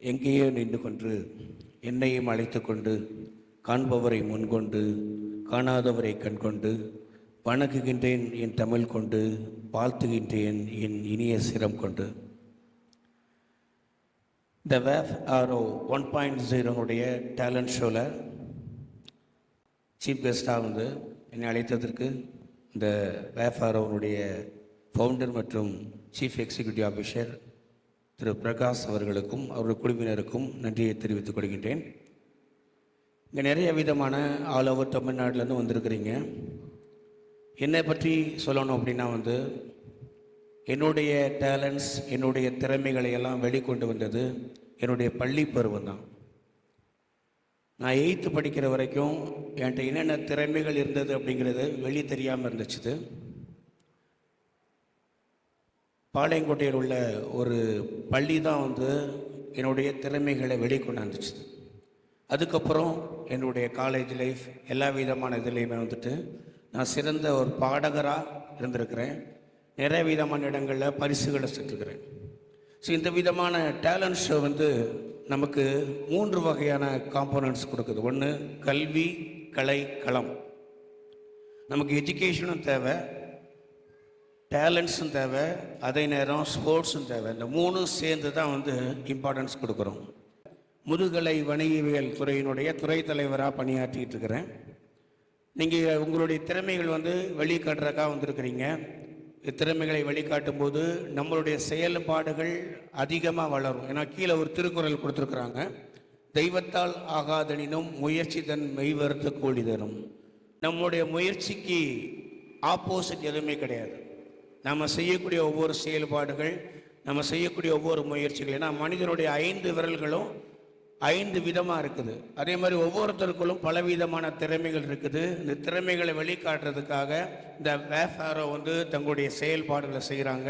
எங்கேயோ நின்று கொண்டு என்னையும் அழைத்து கொண்டு காண்பவரை முன்கொண்டு காணாதவரை கண்கொண்டு வணங்குகின்றேன் என் தமிழ் கொண்டு வாழ்த்துகின்றேன் என் இனிய சிரம் கொண்டு. இந்த வேஃப் ஆரோ 1.0 டேலண்ட் ஷோவில் சீஃப் கெஸ்டாக வந்து என்னை அழைத்ததற்கு இந்த வேஃப் ஆரோனுடைய ஃபவுண்டர் மற்றும் சீஃப் எக்ஸிக்யூட்டிவ் ஆஃபீஸர் திரு பிரகாஷ் அவர்களுக்கும் அவருடைய குழுவினருக்கும் நன்றியை தெரிவித்துக் கொள்கின்றேன். இங்கே நிறைய விதமான ஆல் ஓவர் தமிழ்நாட்டிலேருந்து வந்திருக்கிறீங்க. என்னை பற்றி சொல்லணும் அப்படின்னா வந்து என்னுடைய டேலண்ட்ஸ், என்னுடைய திறமைகளை எல்லாம் வெளிக்கொண்டு வந்தது என்னுடைய பள்ளி பருவம் தான். நான் 8th படிக்கிற வரைக்கும் என்கிட்ட என்னென்ன திறமைகள் இருந்தது அப்படிங்கிறது வெளியே தெரியாமல் இருந்துச்சு. பாளையங்கோட்டையில் உள்ள ஒரு பள்ளி தான் வந்து என்னுடைய திறமைகளை வெளிக்கொண்டாந்துச்சு. அதுக்கப்புறம் என்னுடைய காலேஜ் லைஃப் எல்லா விதமான இதுலேயுமே வந்துட்டு நான் சிறந்த ஒரு பாடகராக இருந்திருக்கிறேன். நிறைய விதமான இடங்களில் பரிசுகளை செஞ்சுருக்கிறேன். ஸோ இந்த விதமான டேலண்ட் ஷோ வந்து நமக்கு 3 வகையான காம்போனன்ட்ஸ் கொடுக்குது. ஒன்று கல்வி, கலை, களம். நமக்கு எஜுகேஷனும் தேவை, டேலண்ட்ஸும் தேவை, அதே நேரம் ஸ்போர்ட்ஸும் தேவை. இந்த 3 சேர்ந்து தான் வந்து இம்பார்ட்டன்ஸ் கொடுக்குறோம். முதுகலை வணிகவியல் துறையினுடைய துறை தலைவராக பணியாற்றிட்டு இருக்கிறேன். நீங்கள் உங்களுடைய திறமைகள் வந்து வெளிக்காட்டுறதுக்காக வந்திருக்கிறீங்க. திறமைகளை வெளிக்காட்டும் போது நம்மளுடைய செயல்பாடுகள் அதிகமாக வளரும். ஏன்னா கீழே ஒரு திருக்குறள் கொடுத்துருக்குறாங்க, தெய்வத்தால் ஆகாதனினும் முயற்சி தன் மெய்வருத்த கூலி தரும். நம்முடைய முயற்சிக்கு ஆப்போசிட் எதுவுமே கிடையாது. நம்ம செய்யக்கூடிய ஒவ்வொரு செயல்பாடுகள், நம்ம செய்யக்கூடிய ஒவ்வொரு முயற்சிகள், ஏன்னா மனிதனுடைய 5 விரல்களும் 5 விதமாக இருக்குது. அதே மாதிரி ஒவ்வொருத்தருக்குள்ளும் பலவிதமான திறமைகள் இருக்குது. இந்த திறமைகளை வெளிக்காட்டுறதுக்காக இந்த வேஃப் ஆரோ வந்து தங்களுடைய செயல்பாடுகளை செய்கிறாங்க.